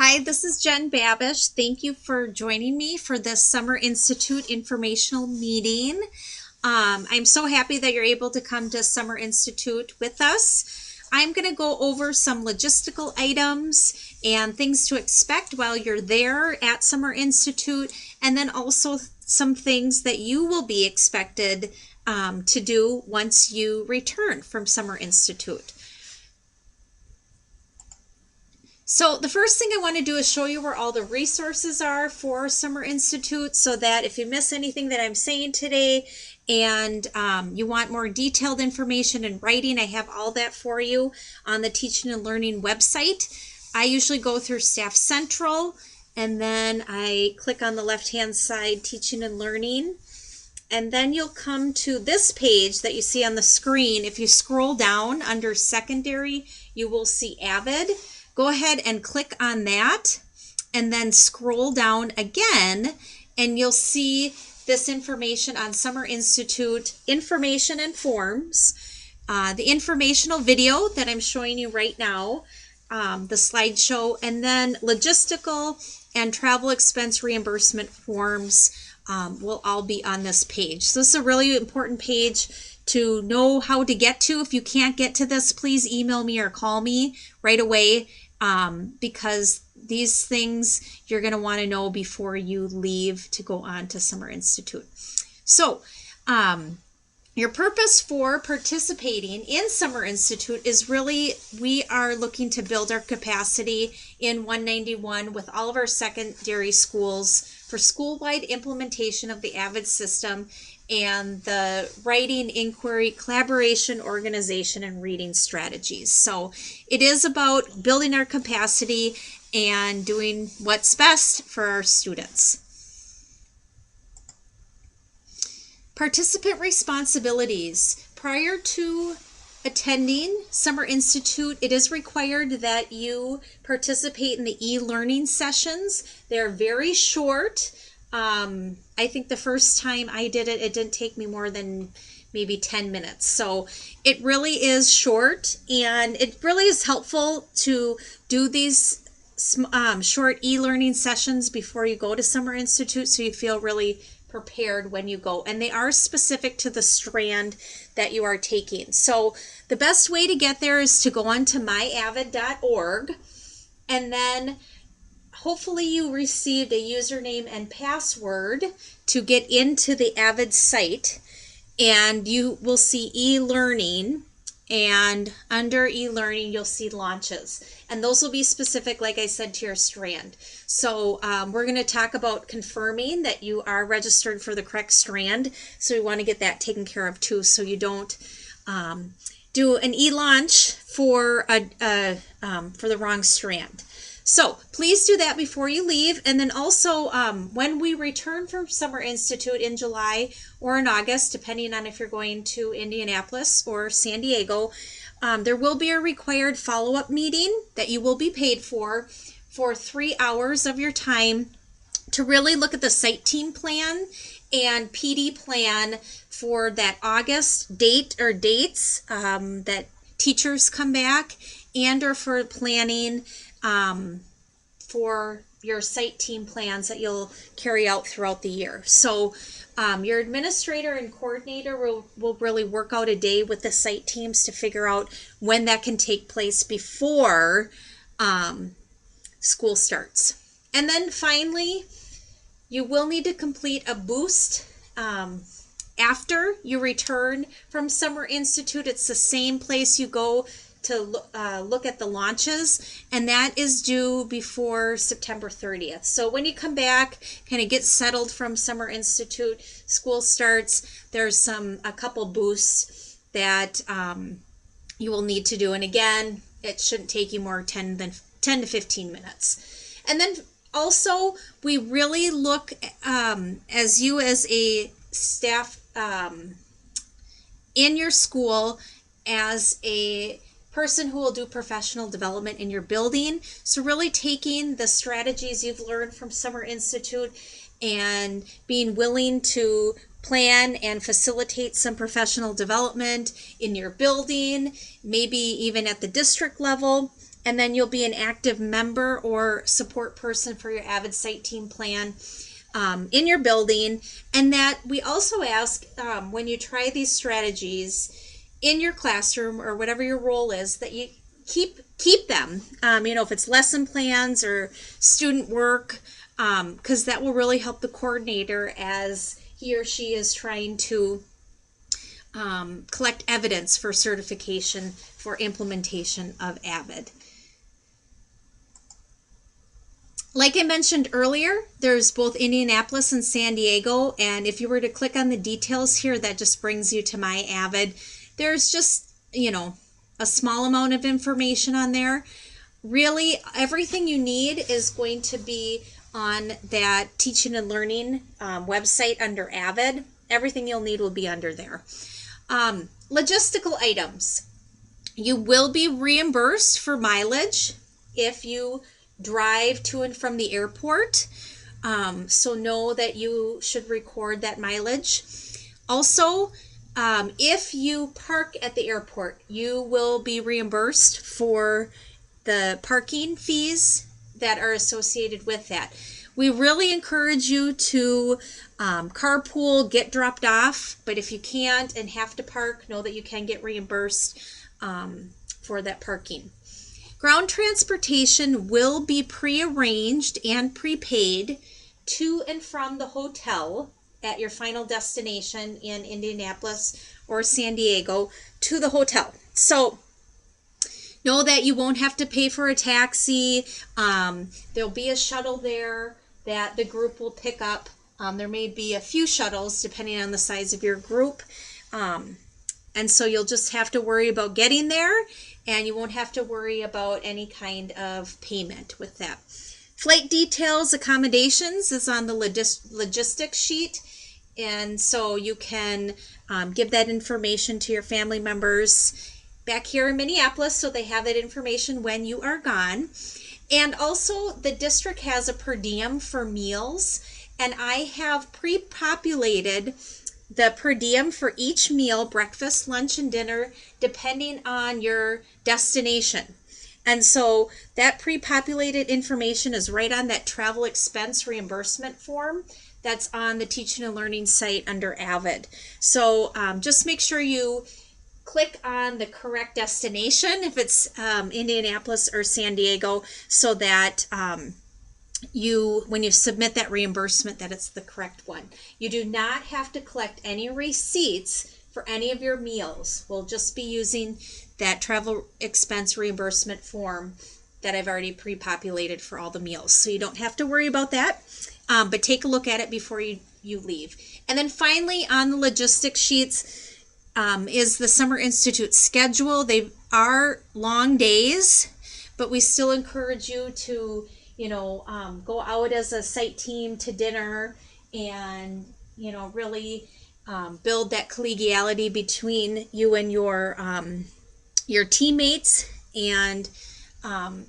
Hi, this is Jen Babish. Thank you for joining me for this Summer Institute informational meeting. I'm so happy that you're able to come to Summer Institute with us. I'm going to go over some logistical items and things to expect while you're there at Summer Institute, and then also some things that you will be expected to do once you return from Summer Institute. So the first thing I want to do is show you where all the resources are for Summer Institute, so that if you miss anything that I'm saying today and you want more detailed information in writing, I have all that for you on the Teaching and Learning website. I usually go through Staff Central, and then I click on the left-hand side, Teaching and Learning. And then you'll come to this page that you see on the screen. If you scroll down under Secondary, you will see AVID. Go ahead and click on that and then scroll down again, and you'll see this information on Summer Institute information and forms, the informational video that I'm showing you right now, the slideshow, and then logistical and travel expense reimbursement forms will all be on this page. So this is a really important page to know how to get to. If you can't get to this, please email me or call me right away. Because these things you're going to want to know before you leave to go on to Summer Institute. So, your purpose for participating in Summer Institute is really, we are looking to build our capacity in 191 with all of our secondary schools for school-wide implementation of the AVID system and the writing, inquiry, collaboration, organization, and reading strategies. So it is about building our capacity and doing what's best for our students. Participant responsibilities. Prior to attending Summer Institute, it is required that you participate in the e-learning sessions. They're very short. I think the first time I did it, it didn't take me more than maybe 10 minutes. So it really is short, and it really is helpful to do these short e-learning sessions before you go to Summer Institute, so you feel really prepared when you go. And they are specific to the strand that you are taking. So the best way to get there is to go on to myavid.org, and then hopefully you received a username and password to get into the AVID site, and you will see e-learning, and under e-learning you'll see launches, and those will be specific, like I said, to your strand. So we're going to talk about confirming that you are registered for the correct strand, so we want to get that taken care of too, so you don't do an e-launch for the wrong strand. So please do that before you leave. And then also when we return from Summer Institute in July or in August, depending on if you're going to Indianapolis or San Diego, there will be a required follow-up meeting that you will be paid for 3 hours of your time to really look at the site team plan and PD plan for that August date or dates that teachers come back, and or for planning for your site team plans that you'll carry out throughout the year. So your administrator and coordinator will really work out a day with the site teams to figure out when that can take place before school starts. And then finally, you will need to complete a boost after you return from Summer Institute. It's the same place you go to look at the launches, and that is due before September 30th. So when you come back, kind of get settled from Summer Institute, school starts, there's a couple boosts that you will need to do. And again, it shouldn't take you more 10 to 15 minutes. And then also, we really look as you as a staff in your school as a person who will do professional development in your building. So really taking the strategies you've learned from Summer Institute and being willing to plan and facilitate some professional development in your building, maybe even at the district level, and then you'll be an active member or support person for your AVID site team plan in your building. And that we also ask when you try these strategies in your classroom or whatever your role is, that you keep them, if it's lesson plans or student work, because that will really help the coordinator as he or she is trying to collect evidence for certification for implementation of AVID. Like I mentioned earlier, there's both Indianapolis and San Diego, and if you were to click on the details here, that just brings you to my AVID. There's just, a small amount of information on there. Really, everything you need is going to be on that teaching and learning website under AVID. Everything you'll need will be under there. Logistical items. You will be reimbursed for mileage if you drive to and from the airport. So know that you should record that mileage. Also, if you park at the airport, you will be reimbursed for the parking fees that are associated with that. We really encourage you to carpool, get dropped off, but if you can't and have to park, know that you can get reimbursed for that parking. Ground transportation will be prearranged and prepaid to and from the hotel at your final destination in Indianapolis or San Diego to the hotel. So know that you won't have to pay for a taxi. There'll be a shuttle there that the group will pick up. There may be a few shuttles depending on the size of your group. And so you'll just have to worry about getting there, and you won't have to worry about any kind of payment with that. Flight details, accommodations is on the logistics sheet, and so you can give that information to your family members back here in Minneapolis so they have that information when you are gone. And also the district has a per diem for meals, and I have pre-populated the per diem for each meal, breakfast, lunch, and dinner, depending on your destination. And so that pre-populated information is right on that travel expense reimbursement form that's on the teaching and learning site under AVID. So just make sure you click on the correct destination if it's Indianapolis or San Diego, so that when you submit that reimbursement, that it's the correct one. You do not have to collect any receipts for any of your meals. We'll just be using that travel expense reimbursement form that I've already pre-populated for all the meals. So you don't have to worry about that, but take a look at it before you leave. And then finally on the logistics sheets is the Summer Institute schedule. They are long days, but we still encourage you to go out as a site team to dinner and, really build that collegiality between you and your teammates and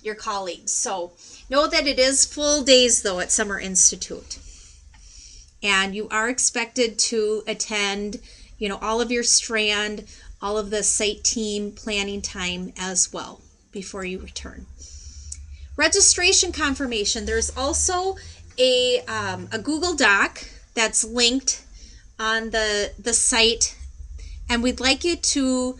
your colleagues. So know that it is full days though at Summer Institute. And you are expected to attend, all of your strand, all of the site team planning time as well before you return. Registration confirmation. There's also a Google Doc that's linked on the site, and we'd like you to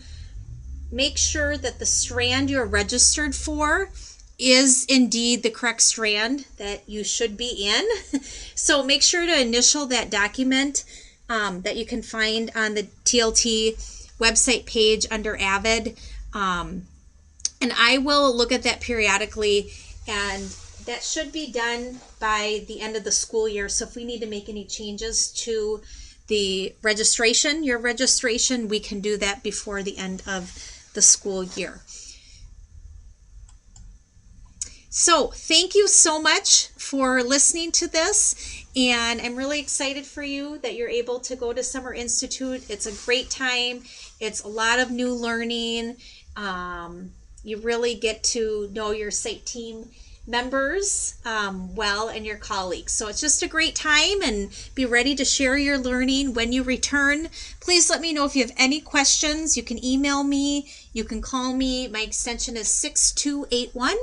make sure that the strand you're registered for is indeed the correct strand that you should be in. So make sure to initial that document that you can find on the TLT website page under AVID. And I will look at that periodically, and that should be done by the end of the school year. So if we need to make any changes to the registration, your registration, we can do that before the end of the school year. So thank you so much for listening to this, and I'm really excited for you that you're able to go to Summer Institute. It's a great time. It's a lot of new learning. You really get to know your site team members well and your colleagues. So it's just a great time, and be ready to share your learning when you return. Please let me know if you have any questions. You can email me, you can call me. My extension is 6281,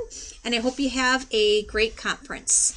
and I hope you have a great conference.